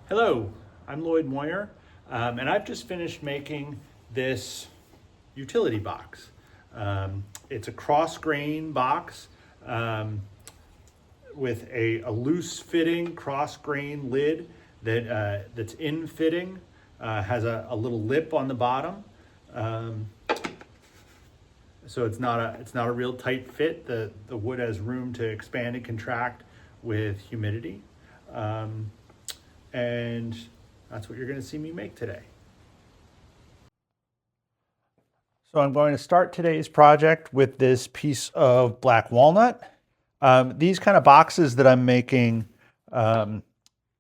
Hello, I'm Lloyd Moyer, and I've just finished making this utility box. It's a cross grain box with a loose fitting cross grain lid that's in fitting, has a little lip on the bottom. Um, so it's not a real tight fit. The wood has room to expand and contract with humidity. Um, and that's what you're going to see me make today. So I'm going to start today's project with this piece of black walnut. These kind of boxes that I'm making, I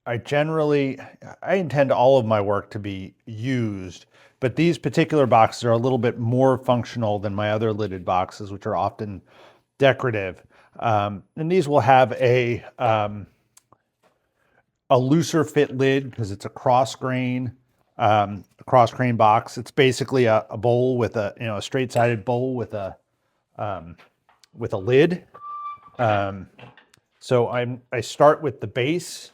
intend all of my work to be used, but these particular boxes are a little bit more functional than my other lidded boxes, which are often decorative. And these will have a looser fit lid because it's a cross grain box. It's basically a bowl with a straight sided bowl with a lid. So I start with the base.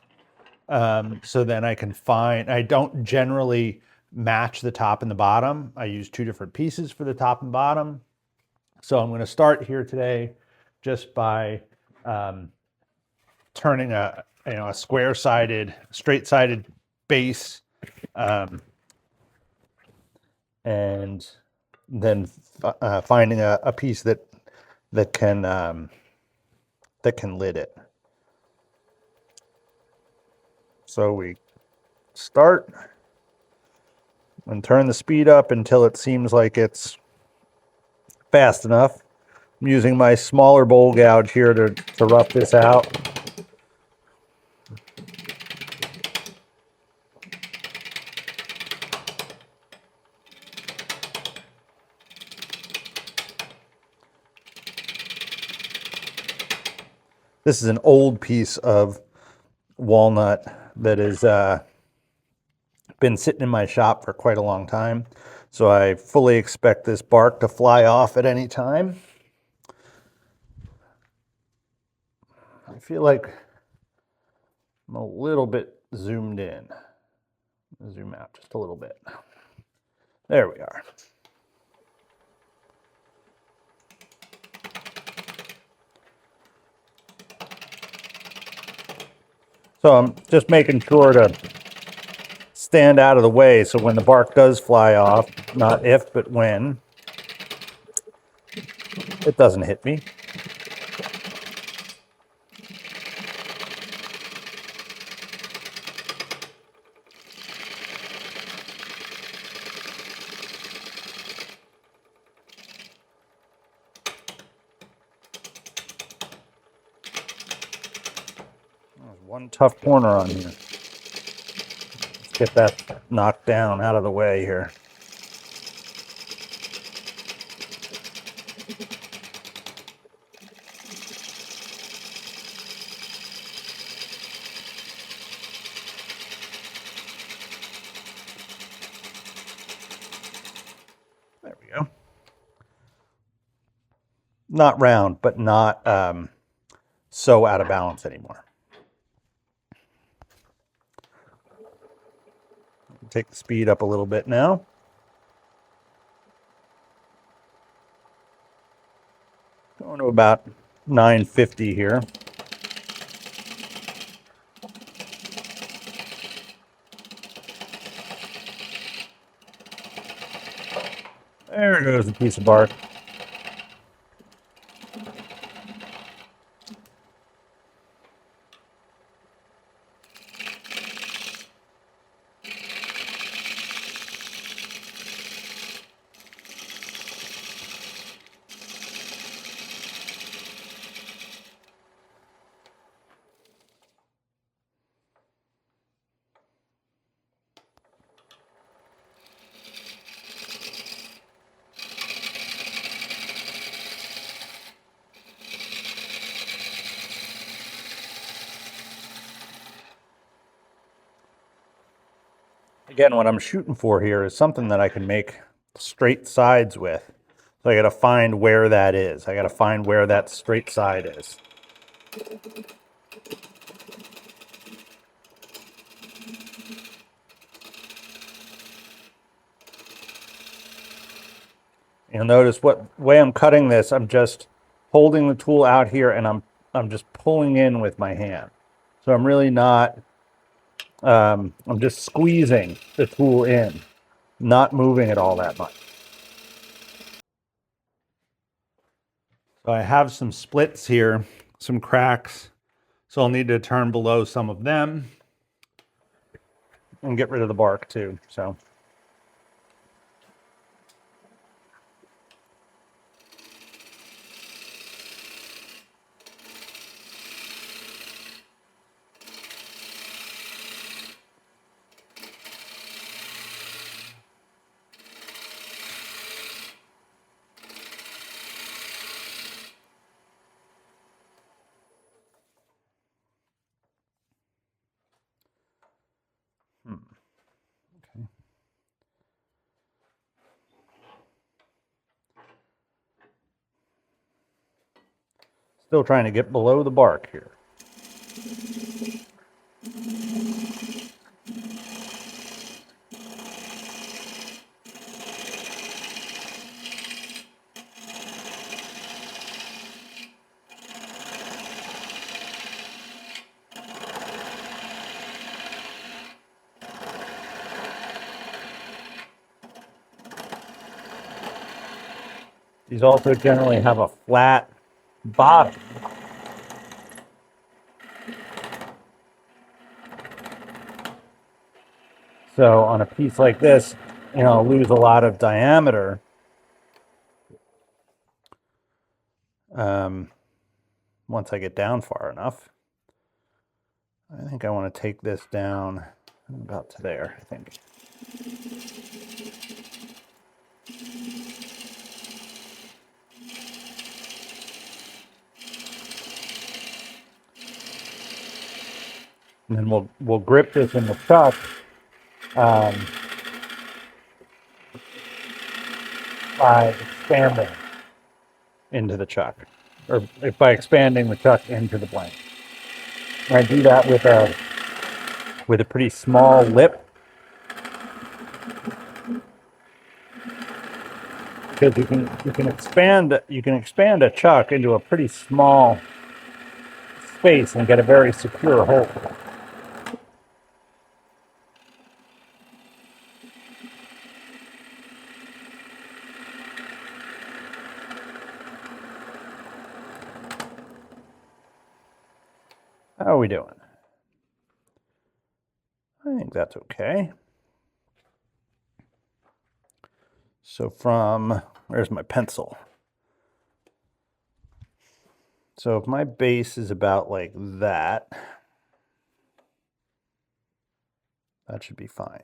So then I don't generally match the top and the bottom. I use two different pieces for the top and bottom. So I'm going to start here today just by turning a square-sided, straight-sided base, and then finding a piece that can lid it. So we start and turn the speed up until it seems like it's fast enough. I'm using my smaller bowl gouge here to rough this out. This is an old piece of walnut that has been sitting in my shop for quite a long time. So I fully expect this bark to fly off at any time. I feel like I'm a little bit zoomed in. Zoom out just a little bit. There we are. So I'm just making sure to stand out of the way so when the bark does fly off, not if, but when, it doesn't hit me. There's one tough corner on here. Let's get that knocked down out of the way here. There we go. Not round, but not so out of balance anymore. Take the speed up a little bit now. Going to about 950 here. There goes a piece of bark. Again, what I'm shooting for here is something that I can make straight sides with. So I got to find where that is. I got to find where that straight side is. You'll notice what way I'm cutting this, I'm just holding the tool out here and I'm just pulling in with my hand. So I'm really not, I'm just squeezing the tool in, not moving it all that much. So I have some splits here, some cracks. So I'll need to turn below some of them and get rid of the bark too, so. Okay. Still trying to get below the bark here. These also generally have a flat bottom. So on a piece like this, I'll lose a lot of diameter. Once I get down far enough. I think I want to take this down about to there, I think. And then we'll grip this in the chuck by expanding into the chuck, or by expanding the chuck into the blank. And I do that with a pretty small lip, because you can expand a chuck into a pretty small space and get a very secure hold. How are we doing? I think that's okay. So where's my pencil? So if my base is about like that, that should be fine.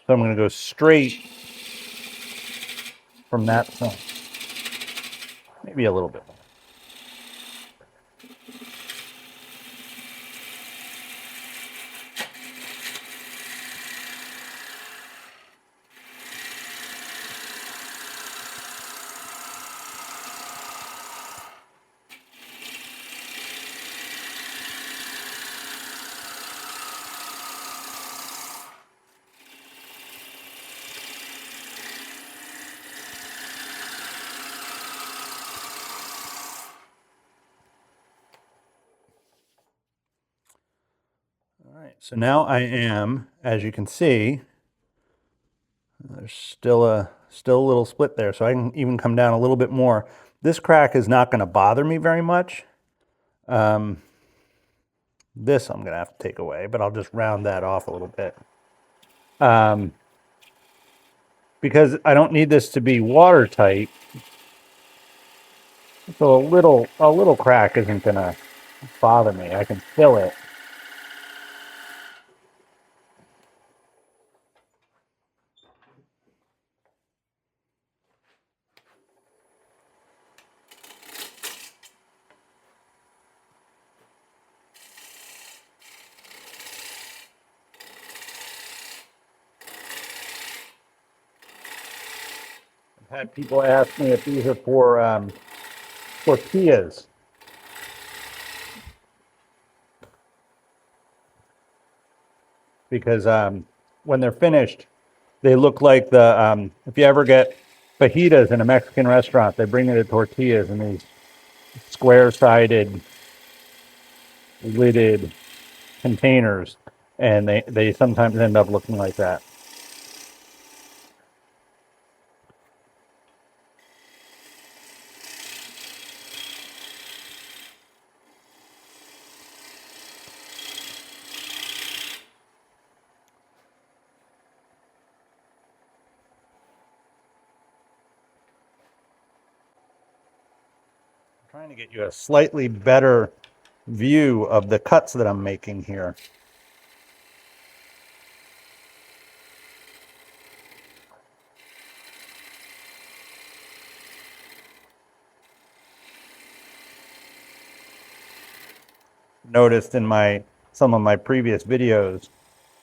So I'm going to go straight from that point. Maybe a little bit more. All right, so now I am, as you can see, there's still a little split there, so I can even come down a little bit more. This crack is not going to bother me very much. This I'm going to have to take away, but I'll just round that off a little bit. Because I don't need this to be watertight, so a little crack isn't going to bother me. I can fill it. I've had people ask me if these are for tortillas. Because when they're finished, they look like if you ever get fajitas in a Mexican restaurant. They bring you the tortillas in these square-sided, lidded containers, and they sometimes end up looking like that. I'm trying to get you a slightly better view of the cuts that I'm making here. Noticed in some of my previous videos,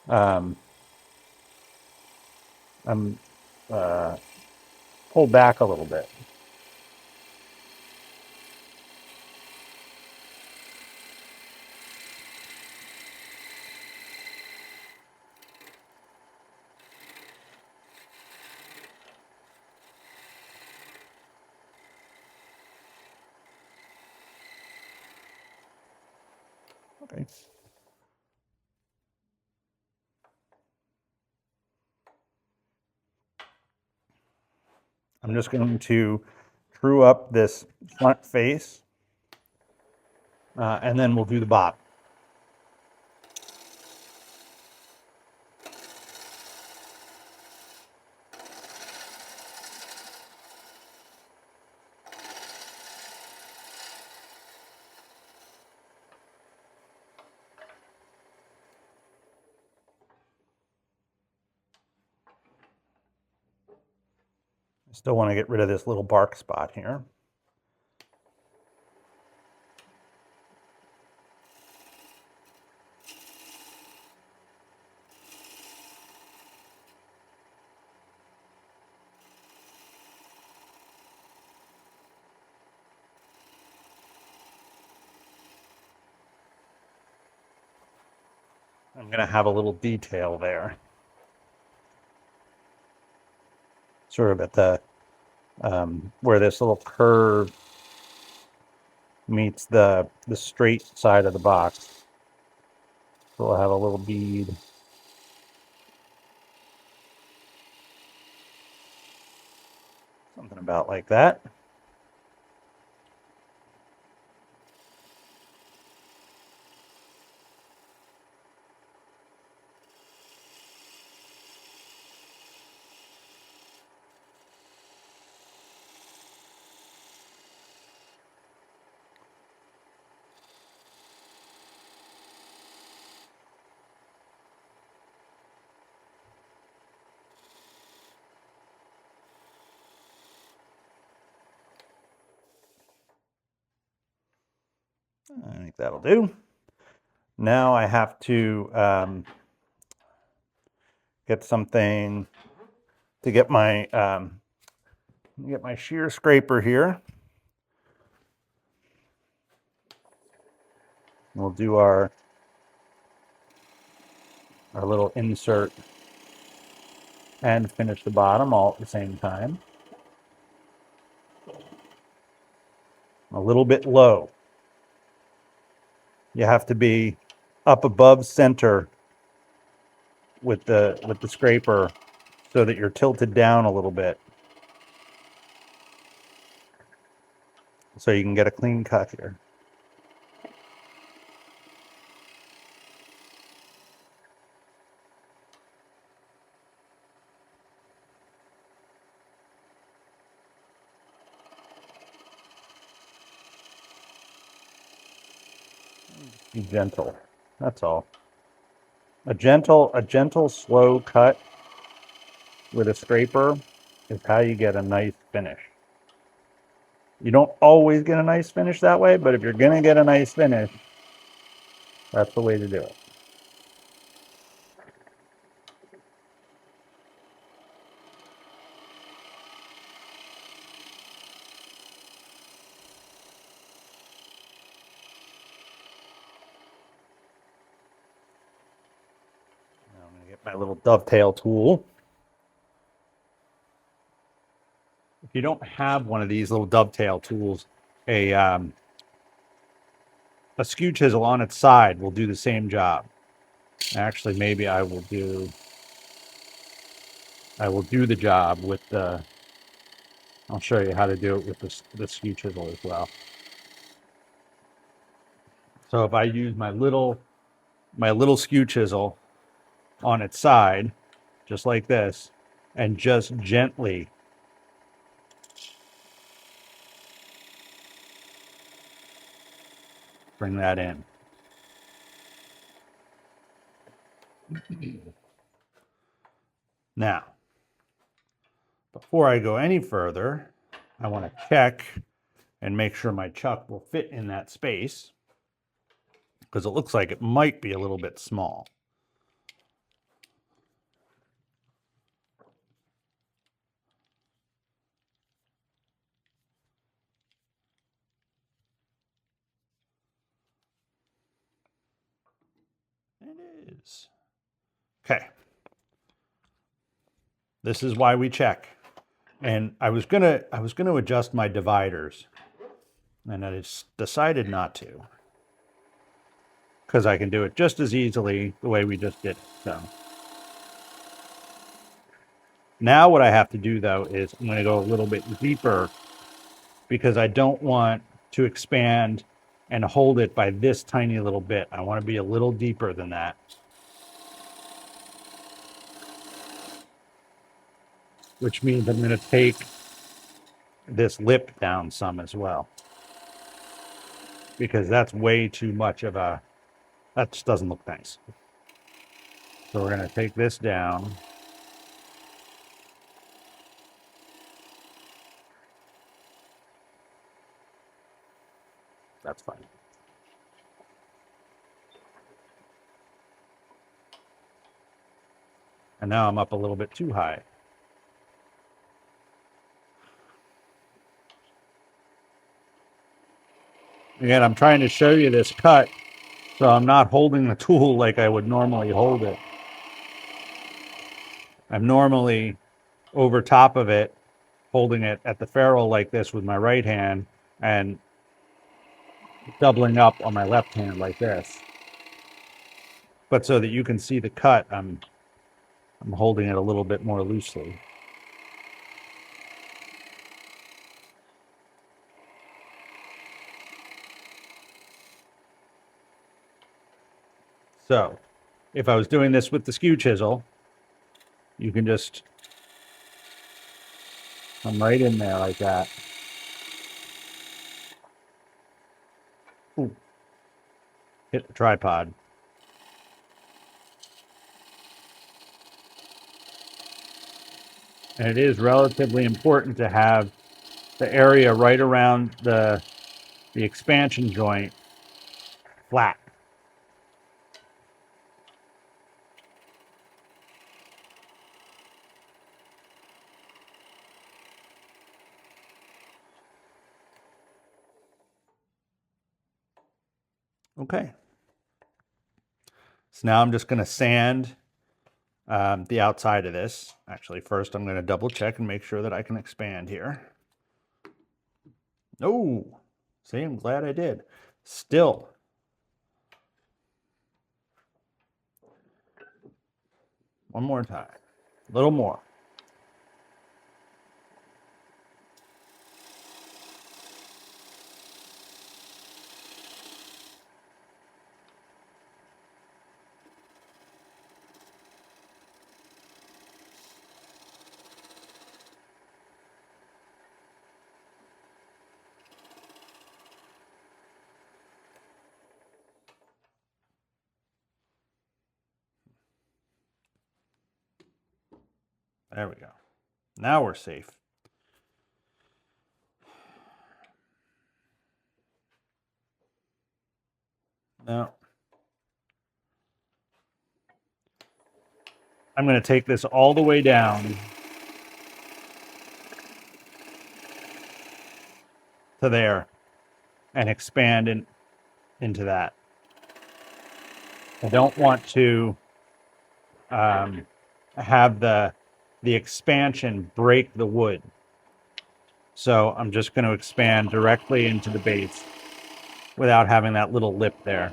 I'm pulled back a little bit. Okay. I'm just going to true up this front face, and then we'll do the bottom. I still want to get rid of this little bark spot here. I'm going to have a little detail there, sort of at the where this little curve meets the straight side of the box. So we'll have a little bead. Something about like that. I think that'll do. Now I have to get something to get my shear scraper here. We'll do our little insert and finish the bottom all at the same time. A little bit low. You have to be up above center with the scraper so that you're tilted down a little bit, so you can get a clean cut here. Be gentle. That's all. A gentle, slow cut with a scraper is how you get a nice finish. You don't always get a nice finish that way, but if you're gonna get a nice finish, that's the way to do it. Now I'm gonna get my little dovetail tool. you don't have one of these little dovetail tools, a skew chisel on its side will do the same job. Actually, maybe I will do the job with the, I'll show you how to do it with the skew chisel as well. So if I use my little skew chisel on its side, just like this, and just gently bring that in. Now, before I go any further, I want to check and make sure my chuck will fit in that space, because it looks like it might be a little bit small. It is. Okay. This is why we check. And I was gonna adjust my dividers, and I just decided not to, because I can do it just as easily the way we just did it. So now what I have to do though is I'm going to go a little bit deeper, because I don't want to expand and hold it by this tiny little bit. I want to be a little deeper than that. Which means I'm going to take this lip down some as well, because that's way too much of a, that just doesn't look nice. So we're going to take this down. That's fine. And now I'm up a little bit too high. Again, I'm trying to show you this cut, so I'm not holding the tool like I would normally hold it. I'm normally over top of it, holding it at the ferrule like this with my right hand, and doubling up on my left hand like this. But so that you can see the cut, I'm holding it a little bit more loosely. So if I was doing this with the skew chisel, you can just come right in there like that. Ooh. Hit the tripod. And it is relatively important to have the area right around the expansion joint flat. Okay. So now I'm just going to sand the outside of this. Actually, first I'm going to double check and make sure that I can expand here. Oh, see, I'm glad I did. Still. One more time. A little more. There we go. Now we're safe. Now, I'm going to take this all the way down to there and expand into that. I don't want to have the expansion break the wood. So I'm just going to expand directly into the base without having that little lip there.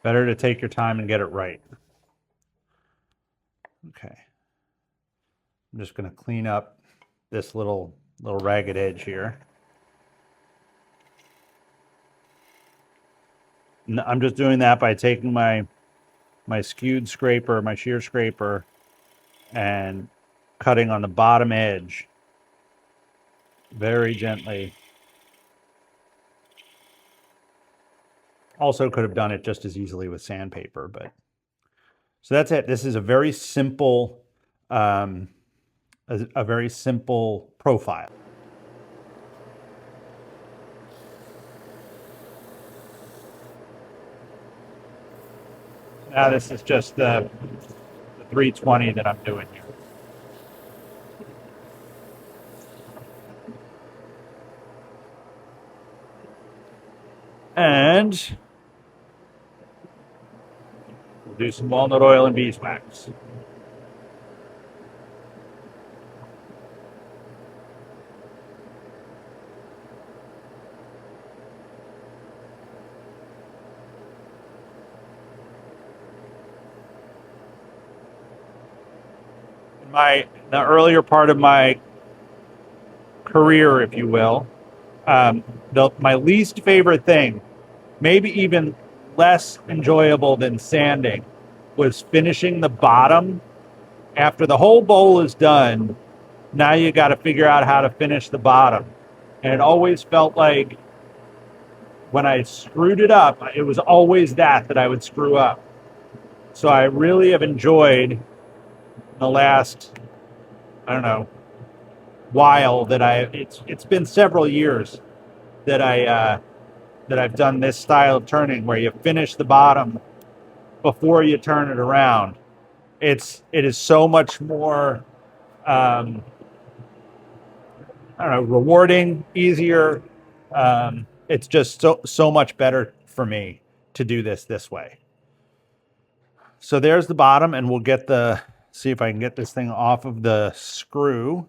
Better to take your time and get it right. Okay. I'm just going to clean up this little ragged edge here. I'm just doing that by taking my skewed scraper, my shear scraper, and cutting on the bottom edge very gently. Also could have done it just as easily with sandpaper, but so that's it. This is a very simple, a very simple profile. Now this is just the 320 that I'm doing here. And we'll do some walnut oil and beeswax. In the earlier part of my career, if you will, my least favorite thing, maybe even less enjoyable than sanding, was finishing the bottom. After the whole bowl is done, now you got to figure out how to finish the bottom. And it always felt like when I screwed it up, it was always that I would screw up. So I really have enjoyed the last, I don't know, while that it's been several years that I've done this style of turning where you finish the bottom before you turn it around. It is so much more I don't know, rewarding, easier. It's just so much better for me to do this way. So there's the bottom, and we'll see if I can get this thing off of the screw.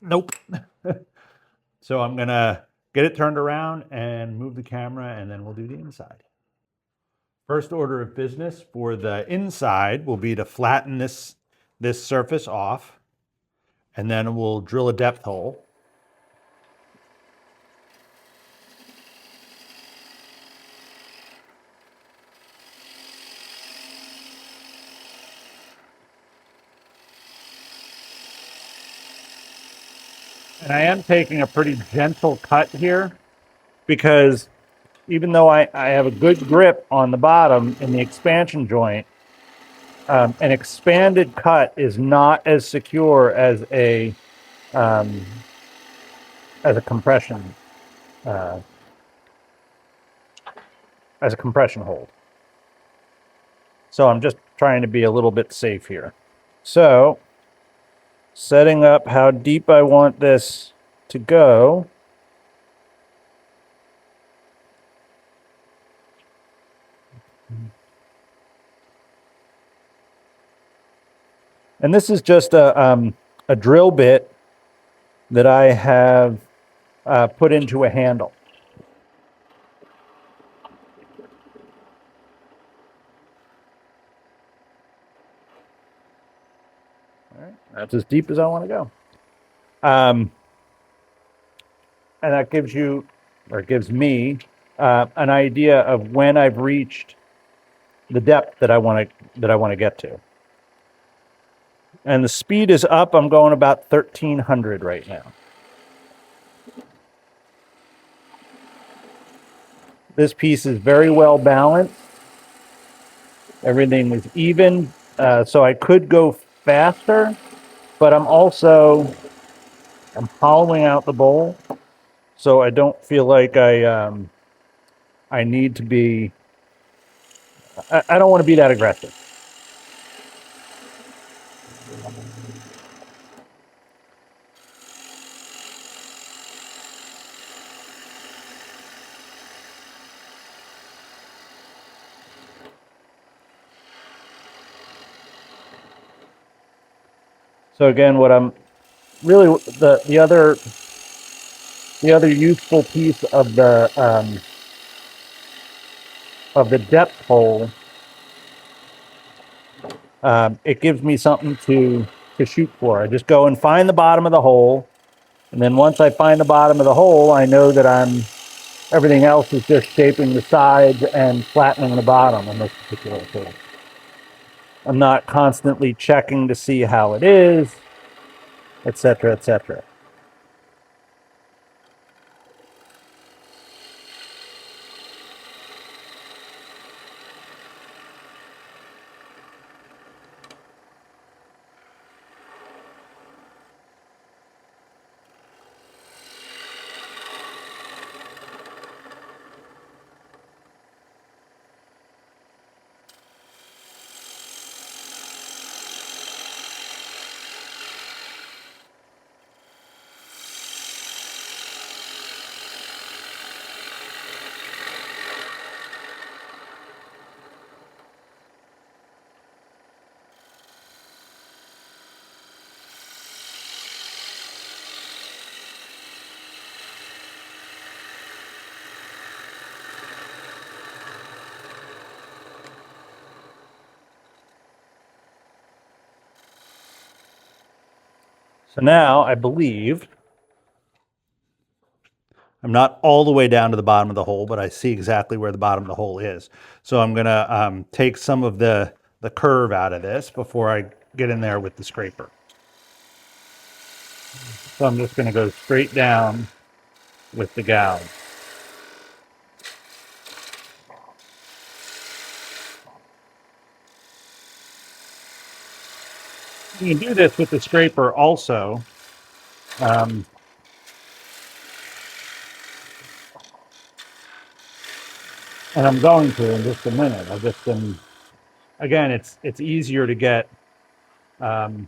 Nope. So I'm gonna get it turned around and move the camera, and then we'll do the inside. First order of business for the inside will be to flatten this surface off, and then we'll drill a depth hole. And I am taking a pretty gentle cut here because even though I have a good grip on the bottom in the expansion joint, an expanded cut is not as secure as a compression hold. So I'm just trying to be a little bit safe here. So setting up how deep I want this to go. And this is just a drill bit that I have put into a handle. All right, that's as deep as I want to go. And that gives you or it gives me an idea of when I've reached the depth that I want to get to. And the speed is up. I'm going about 1300 right now. This piece is very well balanced. Everything is even, so I could go faster, but I'm hollowing out the bowl, so I don't feel like I need to be. I don't want to be that aggressive. So again, what I'm really the other useful piece of the depth hole, it gives me something to shoot for. I just go and find the bottom of the hole, and then once I find the bottom of the hole, I know that everything else is just shaping the sides and flattening the bottom in this particular case. I'm not constantly checking to see how it is, etc., etc. So now I believe I'm not all the way down to the bottom of the hole, but I see exactly where the bottom of the hole is. So I'm going to take some of the curve out of this before I get in there with the scraper. So I'm just going to go straight down with the gouge. You can do this with the scraper also. And I'm going to in just a minute. I've just been, again, it's easier to get the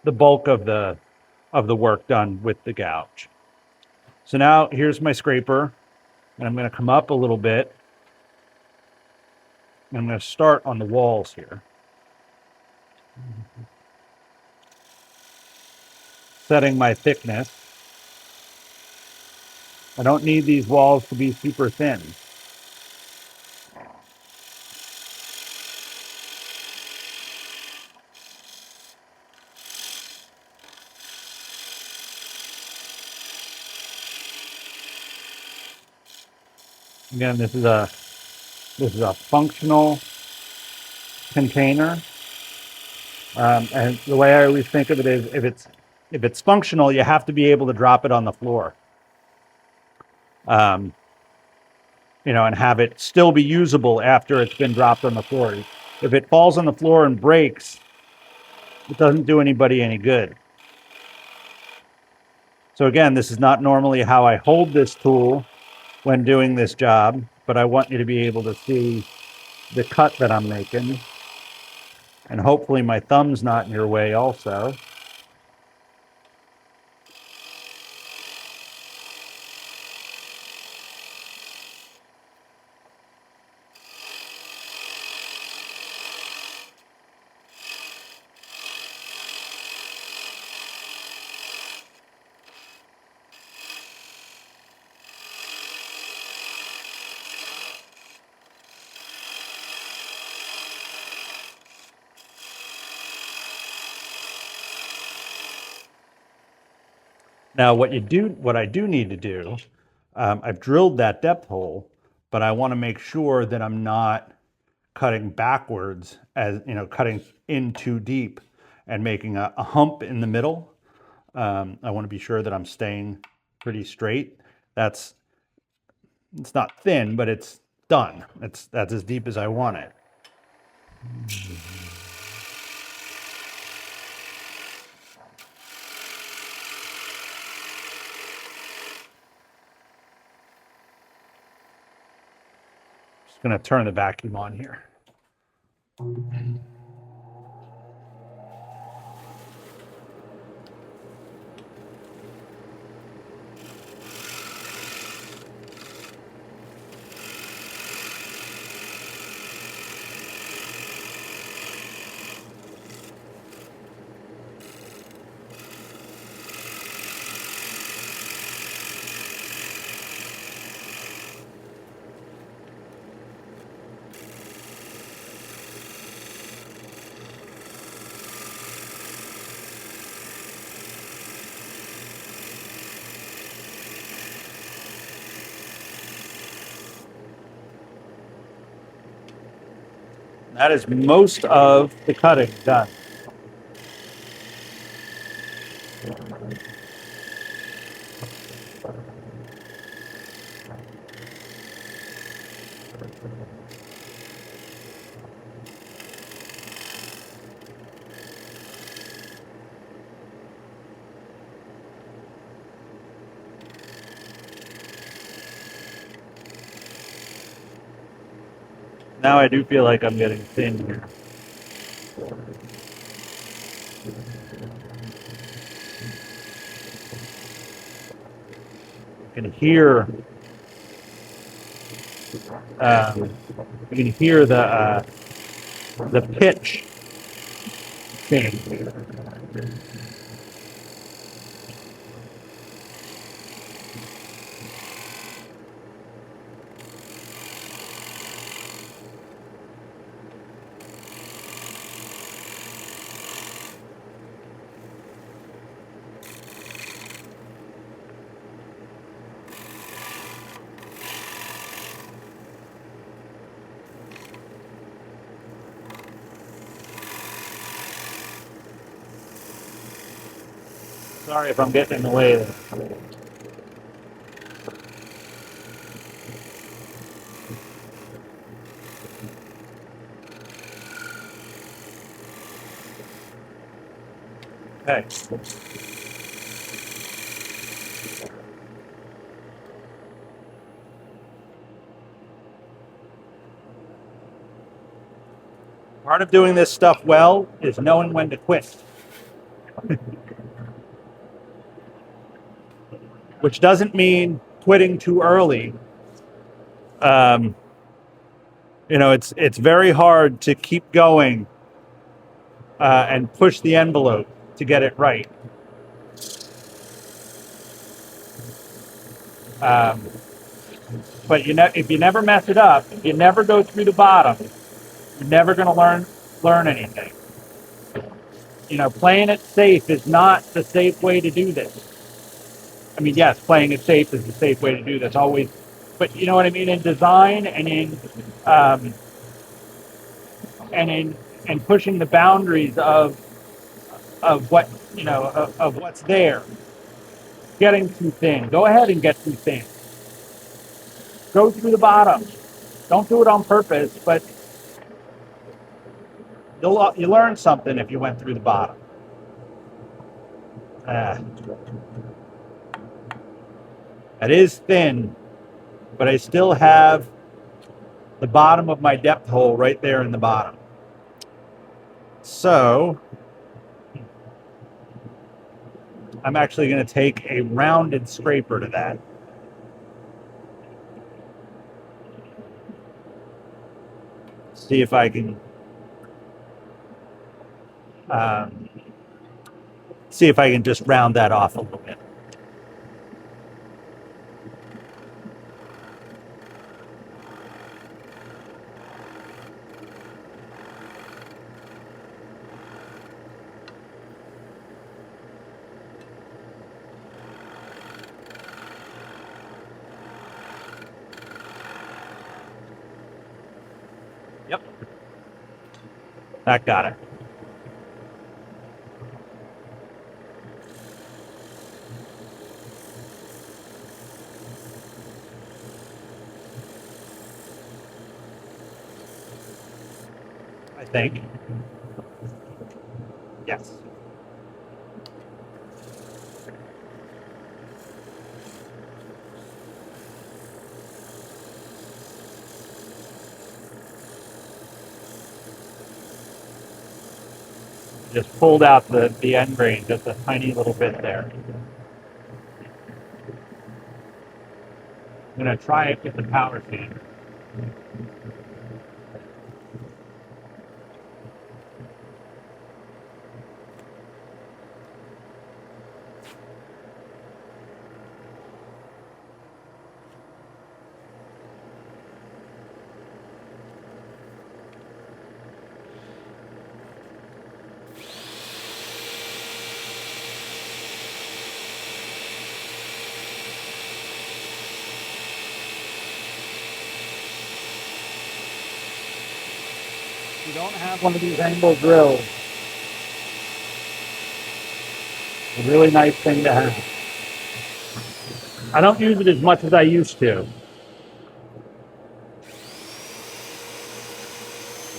bulk of the work done with the gouge. So now here's my scraper, and I'm going to come up a little bit. And I'm going to start on the walls here. Setting my thickness. I don't need these walls to be super thin. Again, this is a functional container, and the way I always think of it is, if it's functional, you have to be able to drop it on the floor, and have it still be usable after it's been dropped on the floor. If it falls on the floor and breaks, it doesn't do anybody any good. So again, this is not normally how I hold this tool when doing this job, but I want you to be able to see the cut that I'm making. And hopefully my thumb's not in your way also. Now, what I do need to do, I've drilled that depth hole, but I want to make sure that I'm not cutting backwards, as you know, cutting in too deep and making a hump in the middle. I want to be sure that I'm staying pretty straight. It's not thin, but it's done. That's as deep as I want it. Just gonna turn the vacuum on here. That is most of the cutting done. Now I do feel like I'm getting thin here. You can hear, the pitch change. Sorry if I'm getting in the way there. Okay. Part of doing this stuff well is knowing when to quit. Which doesn't mean quitting too early. It's very hard to keep going and push the envelope to get it right. But if you never mess it up, if you never go through the bottom, you're never going to learn anything. Playing it safe is not the safe way to do this. I mean, yes, playing it safe is the safe way to do this always, but you know what I mean. In design and um, in pushing the boundaries of what of what's there. Getting too thin. Go ahead and get too thin. Go through the bottom. Don't do it on purpose, but you learn something if you went through the bottom. It is thin, but I still have the bottom of my depth hole right there in the bottom. So I'm actually going to take a rounded scraper to that. See if I can just round that off a little bit. That got it. I think. Yes. Just pulled out the end grain, just a tiny little bit there. I'm going to try it with the power sander. If you don't have one of these angle drills, a really nice thing to have. I don't use it as much as I used to,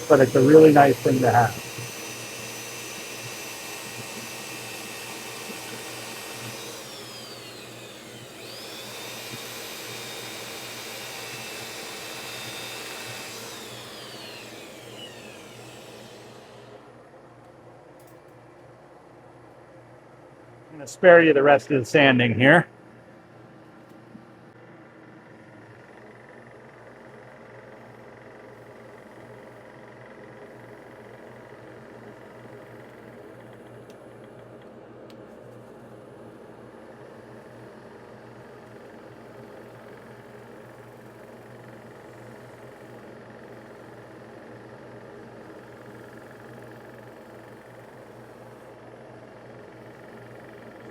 but it's a really nice thing to have. I'm going to spare you the rest of the sanding here.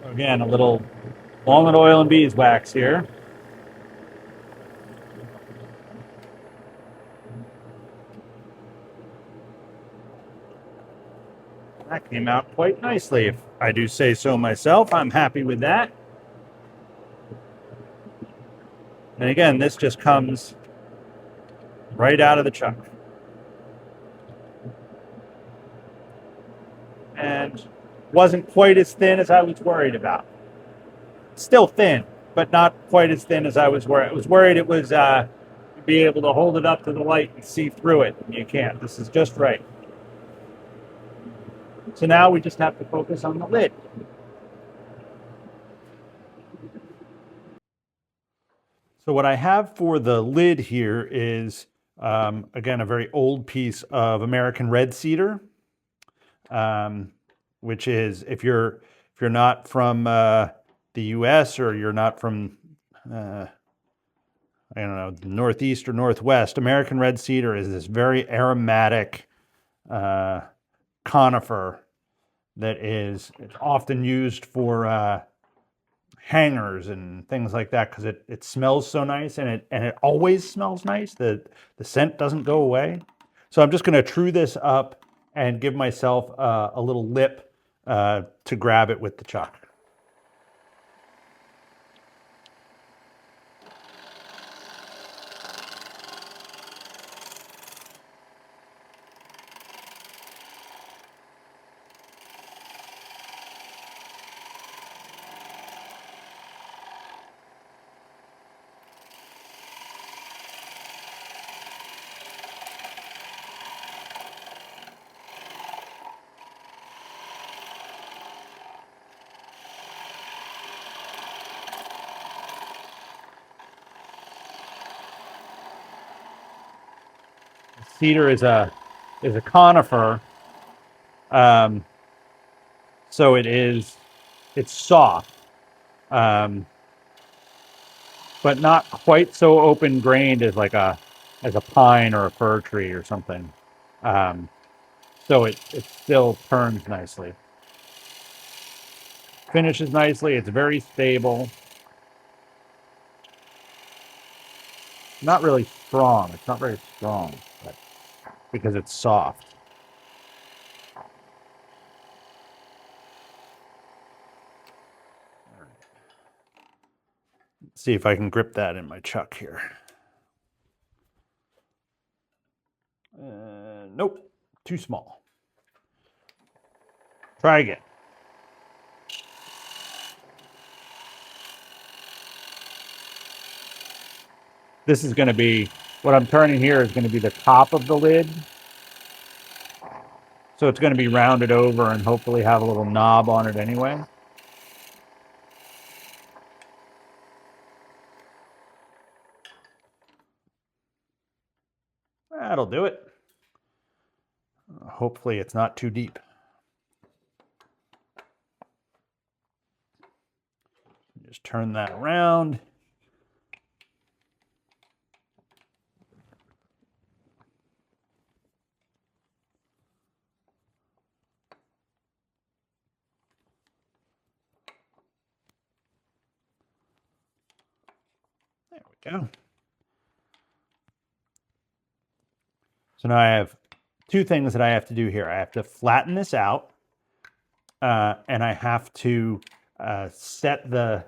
Again, a little walnut oil and beeswax here. That came out quite nicely, if I do say so myself. I'm happy with that. And again, this just comes right out of the chuck. And wasn't quite as thin as I was worried about. Still thin, but not quite as thin as I was worried. I was worried it was be able to hold it up to the light and see through it. You can't. This is just right. So now we just have to focus on the lid. So what I have for the lid here is, again, a very old piece of American red cedar, which is, if you're not from the U.S. or you're not from I don't know, Northeast or Northwest, American red cedar is this very aromatic conifer that is often used for hangers and things like that, because it smells so nice, and it always smells nice. The scent doesn't go away. So I'm just going to true this up and give myself a little lip to grab it with the chuck. Cedar is a conifer, so it's soft, but not quite so open grained as a pine or a fir tree or something. So it still turns nicely, finishes nicely. It's very stable. Not really strong. It's not very strong, but because it's soft. Let's see if I can grip that in my chuck here. Nope, too small. Try again. This is going to be, what I'm turning here is going to be the top of the lid. So it's going to be rounded over and hopefully have a little knob on it anyway. That'll do it. Hopefully it's not too deep. Just turn that around. There we go. So now I have two things that I have to do here. I have to flatten this out, and I have to set the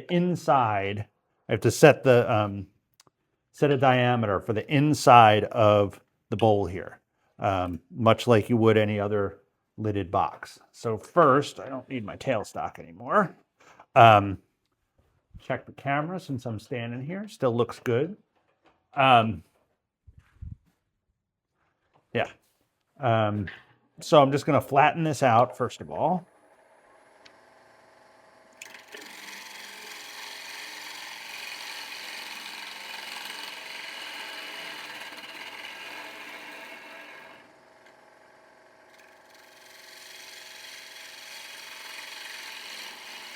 inside. I have to set the set a diameter for the inside of the bowl here, much like you would any other lidded box. So first, I don't need my tailstock anymore. Check the camera since I'm standing here. Still looks good. Yeah. So I'm just going to flatten this out first of all.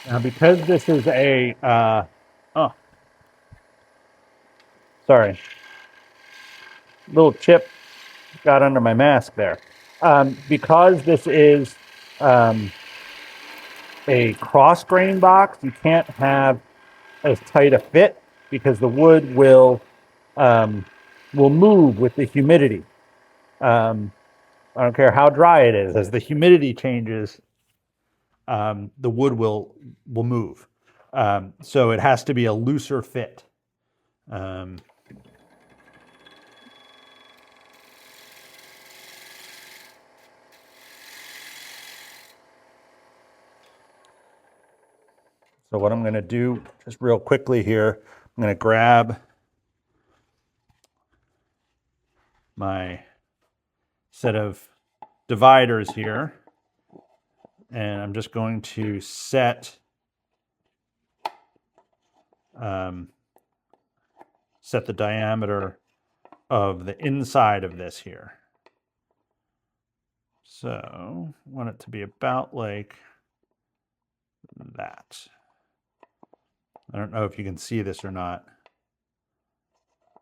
Now, because this is a, sorry, little chip got under my mask there. Because this is a cross grain box, you can't have as tight a fit because the wood will move with the humidity. I don't care how dry it is. As the humidity changes, the wood will move. So it has to be a looser fit. So what I'm going to do, just real quickly here, I'm going to grab my set of dividers here, and I'm just going to set the diameter of the inside of this here. So I want it to be about like that. I don't know if you can see this or not.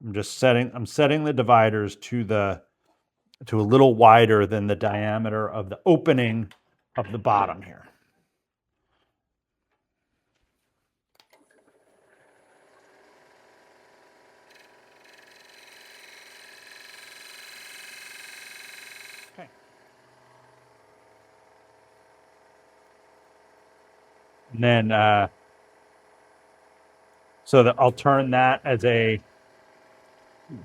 I'm setting the dividers to a little wider than the diameter of the opening of the bottom here. Okay. And then so that I'll turn that as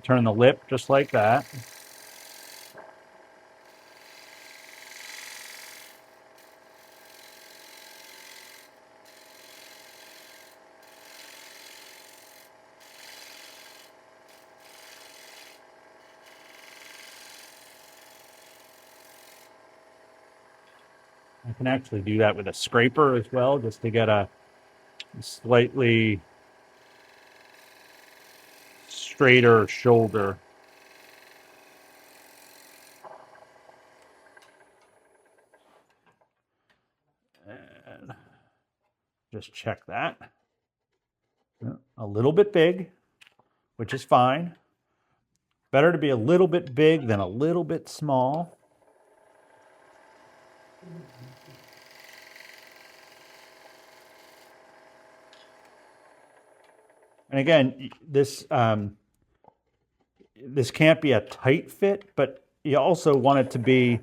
turn the lip just like that. I can actually do that with a scraper as well, just to get a slightly straighter shoulder. And just check that. A little bit big, which is fine. Better to be a little bit big than a little bit small. And again, this can't be a tight fit, but you also want it to be,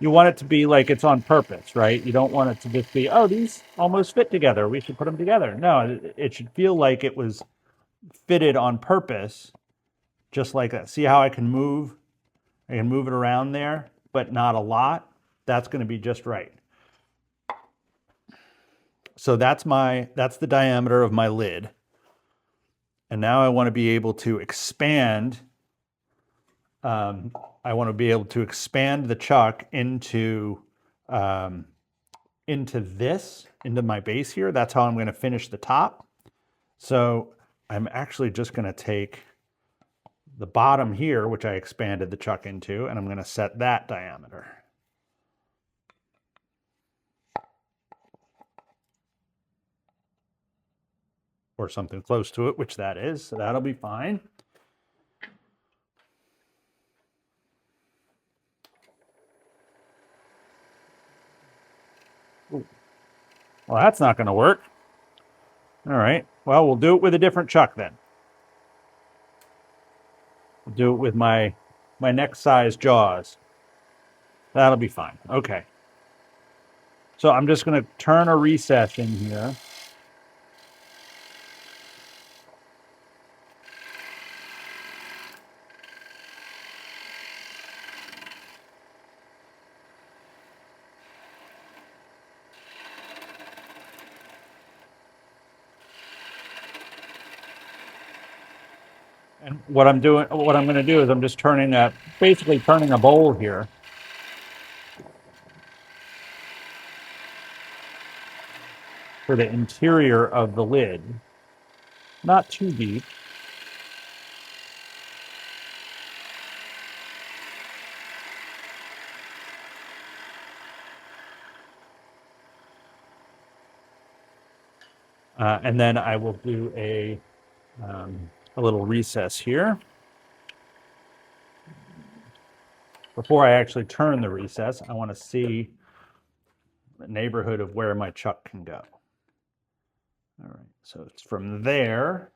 you want it to be like it's on purpose, right? You don't want it to just be, oh, these almost fit together, we should put them together. No, it should feel like it was fitted on purpose, just like that. See how I can move? I can move it around there, but not a lot. That's going to be just right. So that's the diameter of my lid. And now I want to be able to expand. I want to be able to expand the chuck into my base here. That's how I'm going to finish the top. So I'm actually just going to take the bottom here, which I expanded the chuck into, and I'm going to set that diameter. Or something close to it, which that is, so that'll be fine. Ooh. Well, that's not going to work. All right, well, we'll do it with a different chuck then. We'll do it with my next size jaws. That'll be fine. Okay. So I'm just going to turn a recess in here. And what I'm going to do is I'm just basically turning a bowl here. For the interior of the lid. Not too deep. And then I will do a little recess here. Before I actually turn the recess, I want to see the neighborhood of where my chuck can go. All right, so it's from there.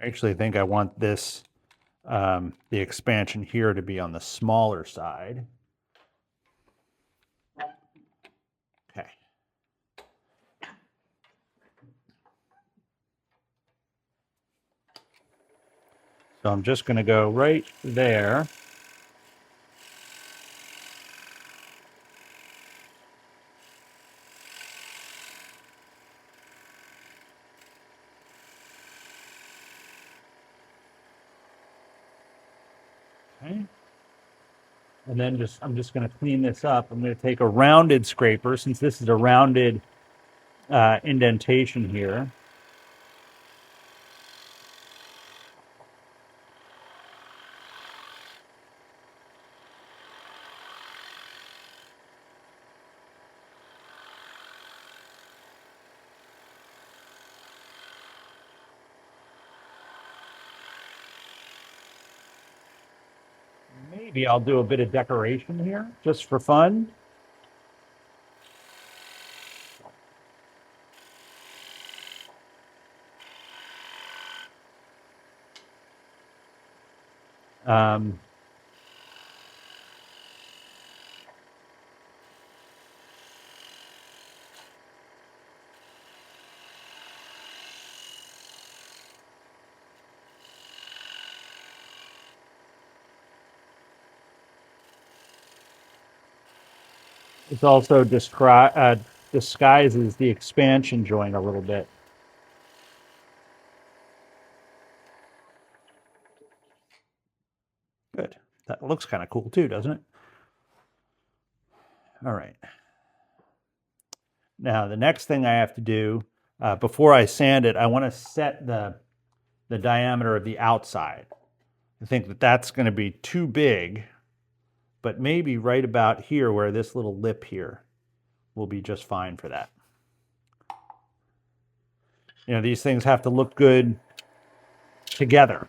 I actually think I want this, the expansion here to be on the smaller side. Okay. So I'm just going to go right there. Okay. And then I'm just going to clean this up. I'm going to take a rounded scraper, since this is a rounded indentation here. Maybe I'll do a bit of decoration here, just for fun. It also disguises the expansion joint a little bit. Good. That looks kind of cool too, doesn't it? All right. Now, the next thing I have to do, before I sand it, I want to set the diameter of the outside. I think that that's going to be too big, but maybe right about here where this little lip here will be just fine for that. You know, these things have to look good together.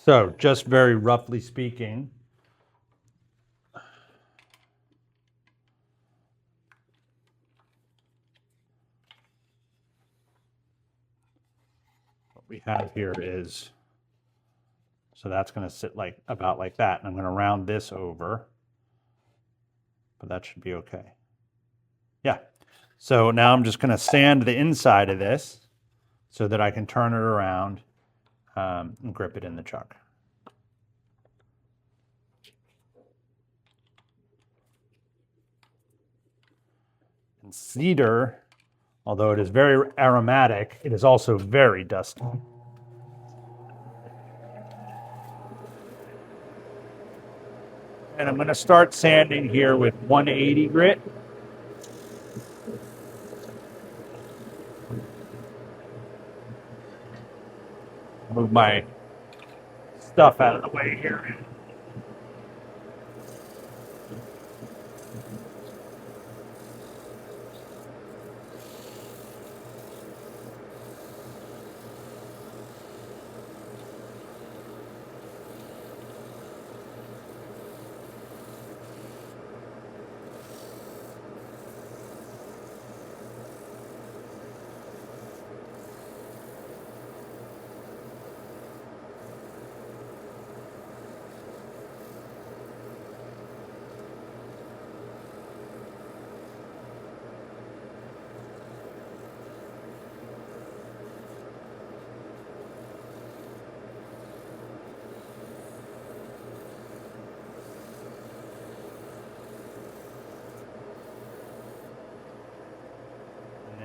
So just very roughly speaking, what we have here is, so that's going to sit like about like that. And I'm going to round this over, but that should be okay. Yeah. So now I'm just going to sand the inside of this so that I can turn it around and grip it in the chuck. And cedar, although it is very aromatic, it is also very dusty. And I'm going to start sanding here with 180 grit. Move my stuff out of the way here.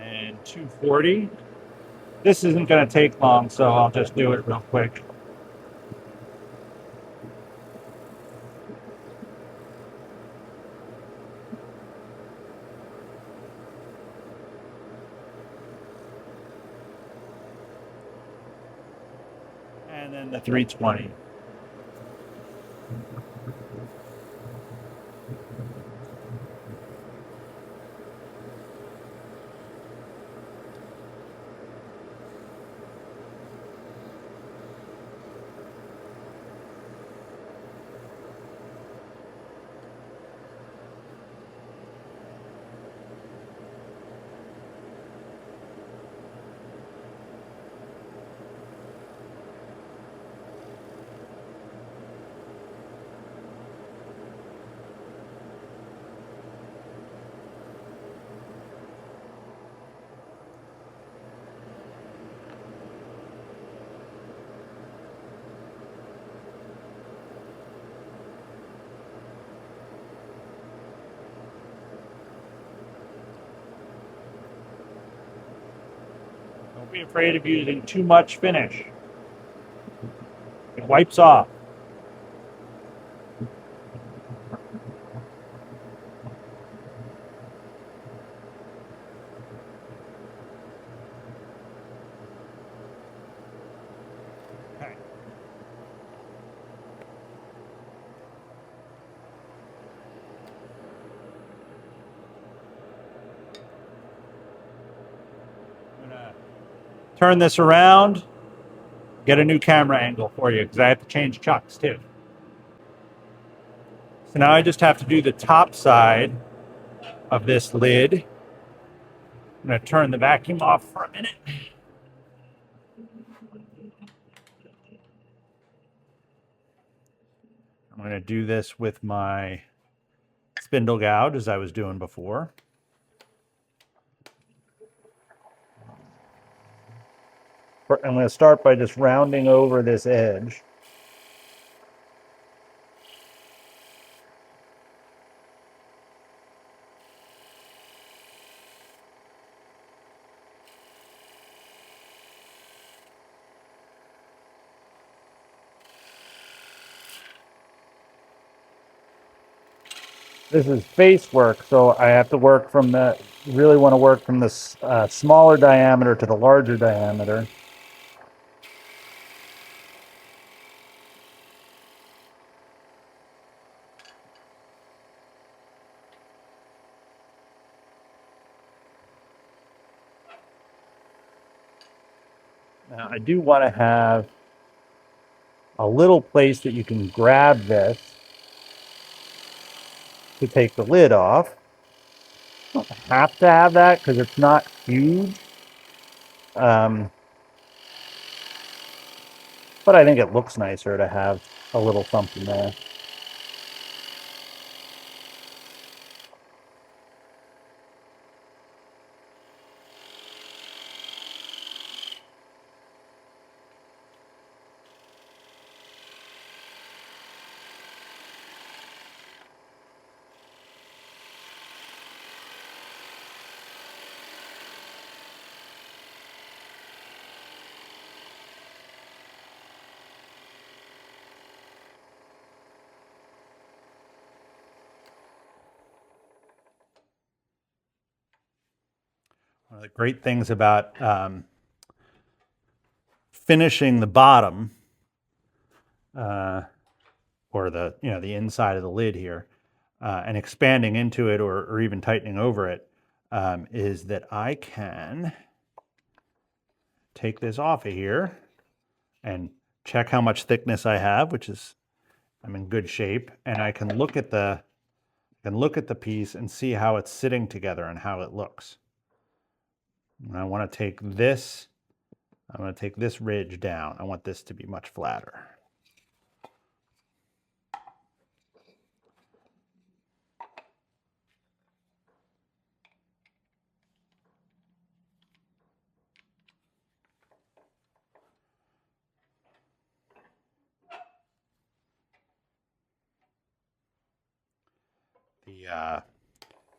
And 240. This isn't going to take long, so I'll just do it real quick. And then the 320. Don't be afraid of using too much finish. It wipes off. Okay. I'm gonna turn this around, get a new camera angle for you because I have to change chucks too. So now I just have to do the top side of this lid. I'm going to turn the vacuum off for a minute. I'm going to do this with my spindle gouge as I was doing before. I'm going to start by just rounding over this edge. This is face work, so I have to work from the, really want to work from the smaller diameter to the larger diameter. Now I do want to have a little place that you can grab this to take the lid off. You don't have to have that because it's not huge. But I think it looks nicer to have a little something there. One of the great things about finishing the bottom or the inside of the lid here and expanding into it or even tightening over it is that I can take this off of here and check how much thickness I have, which is I'm in good shape, and I can look at the piece and see how it's sitting together and how it looks. And I want to take this ridge down. I want this to be much flatter.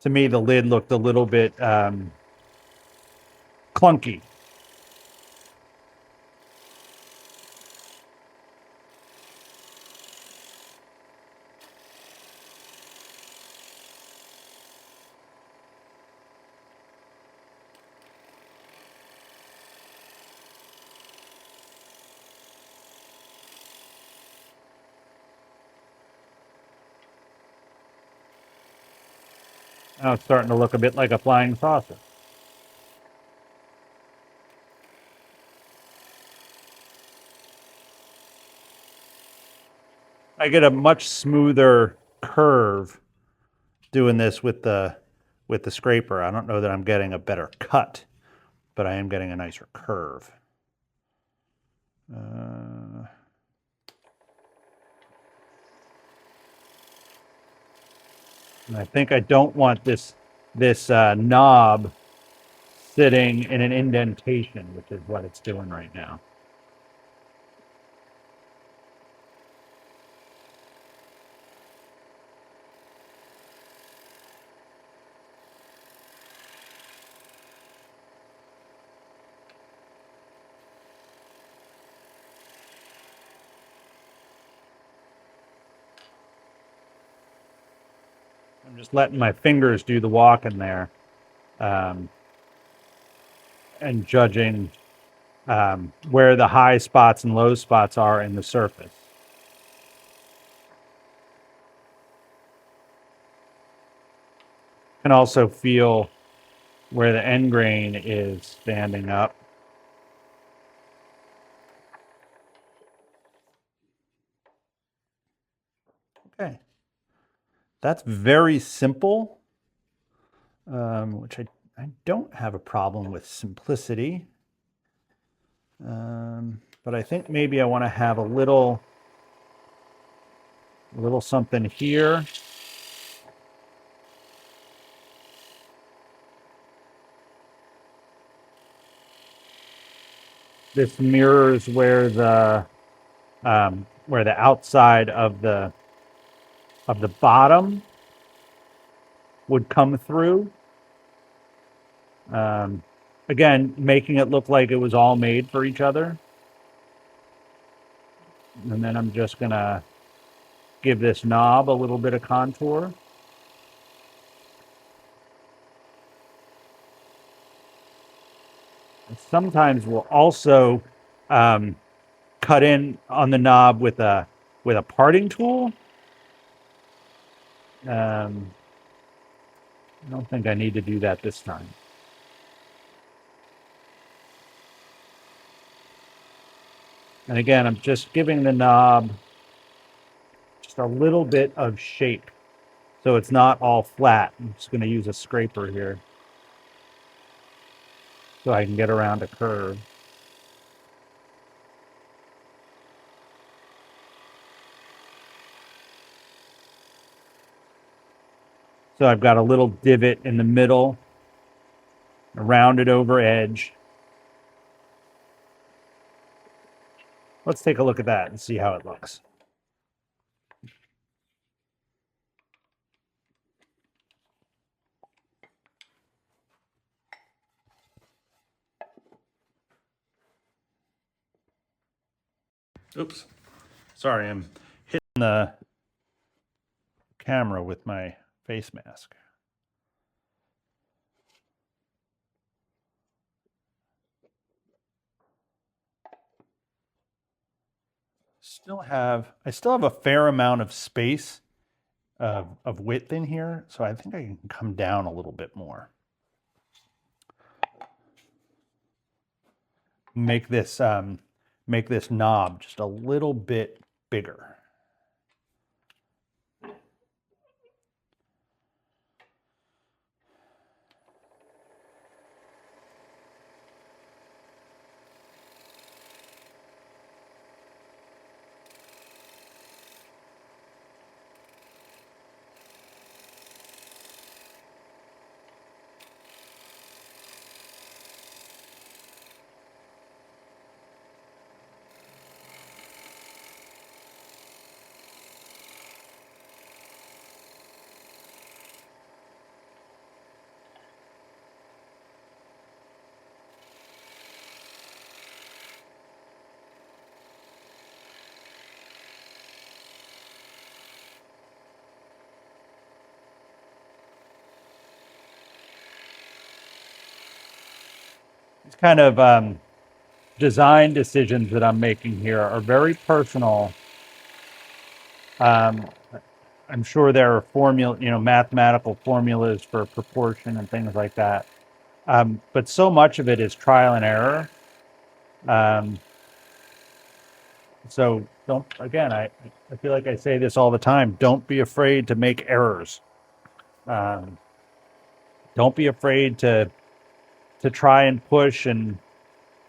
To me, the lid looked a little bit clunky. Now it's starting to look a bit like a flying saucer. I get a much smoother curve doing this with the scraper. I don't know that I'm getting a better cut, but I am getting a nicer curve. And I think I don't want this knob sitting in an indentation, which is what it's doing right now. I'm just letting my fingers do the walking there, and judging where the high spots and low spots are in the surface. Can also feel where the end grain is standing up. Okay, that's very simple, which I don't have a problem with simplicity. But I think maybe I want to have a little something here. This mirrors where the outside of the bottom would come through. Again, making it look like it was all made for each other. And then I'm just gonna give this knob a little bit of contour. And sometimes we'll also cut in on the knob with a parting tool. I don't think I need to do that this time. And again, I'm just giving the knob just a little bit of shape so it's not all flat. I'm just going to use a scraper here so I can get around a curve. So I've got a little divot in the middle, a rounded over edge. Let's take a look at that and see how it looks. Oops. Sorry, I'm hitting the camera with my face mask. I still have a fair amount of space of width in here, so I think I can come down a little bit more. Make this knob just a little bit bigger. These kind of design decisions that I'm making here are very personal. I'm sure there are mathematical formulas for proportion and things like that. But so much of it is trial and error. So I feel like I say this all the time. Don't be afraid to make errors. Don't be afraid to try and push and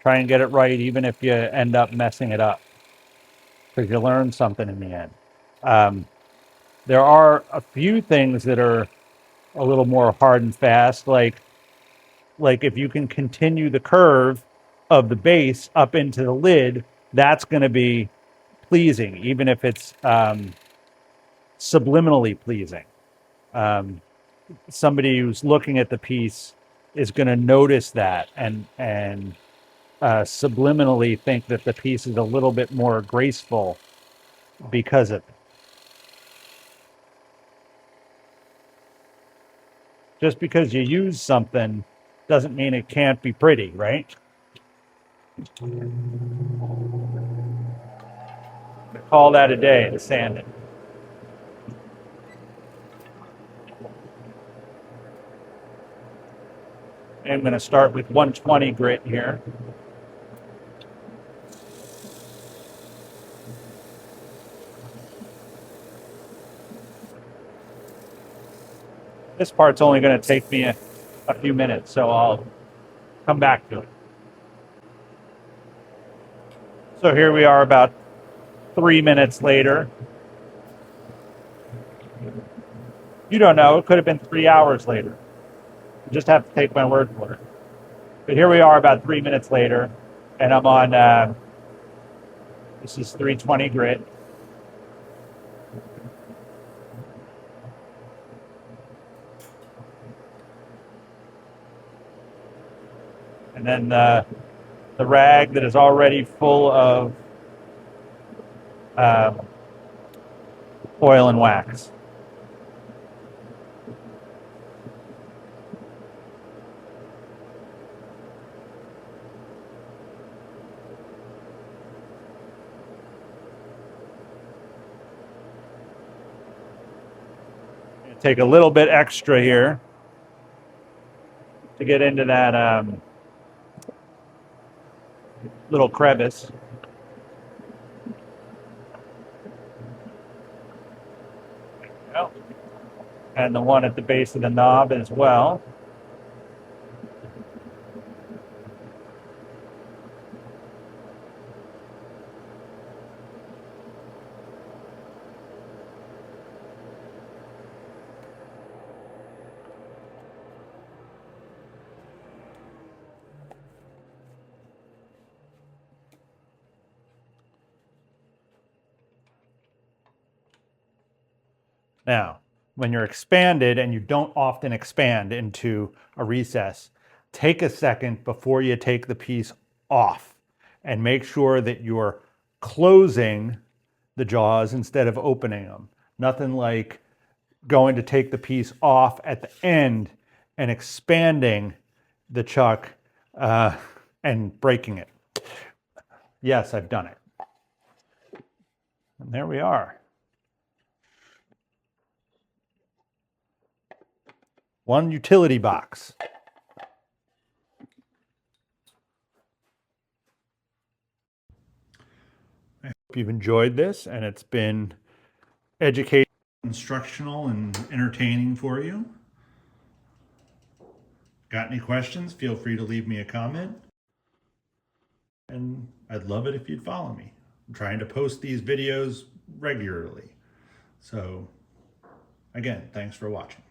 try and get it right, even if you end up messing it up, because you learn something in the end. There are a few things that are a little more hard and fast, like if you can continue the curve of the base up into the lid, that's going to be pleasing, even if it's subliminally pleasing. Somebody who's looking at the piece is going to notice that and subliminally think that the piece is a little bit more graceful because of it. Just because you use something doesn't mean it can't be pretty, right? Call that a day to sand it. I'm going to start with 120 grit here. This part's only going to take me a few minutes, so I'll come back to it. So here we are about 3 minutes later. You don't know, it could have been 3 hours later. You just have to take my word for it. But here we are about 3 minutes later, and I'm on, this is 320 grit. And then the rag that is already full of oil and wax. Take a little bit extra here to get into that little crevice. and the one at the base of the knob as well. Now, when you're expanded, and you don't often expand into a recess, take a second before you take the piece off and make sure that you're closing the jaws instead of opening them. Nothing like going to take the piece off at the end and expanding the chuck and breaking it. Yes, I've done it. And there we are. One utility box. I hope you've enjoyed this and it's been educational, instructional, and entertaining for you. Got any questions? Feel free to leave me a comment. And I'd love it if you'd follow me. I'm trying to post these videos regularly. So again, thanks for watching.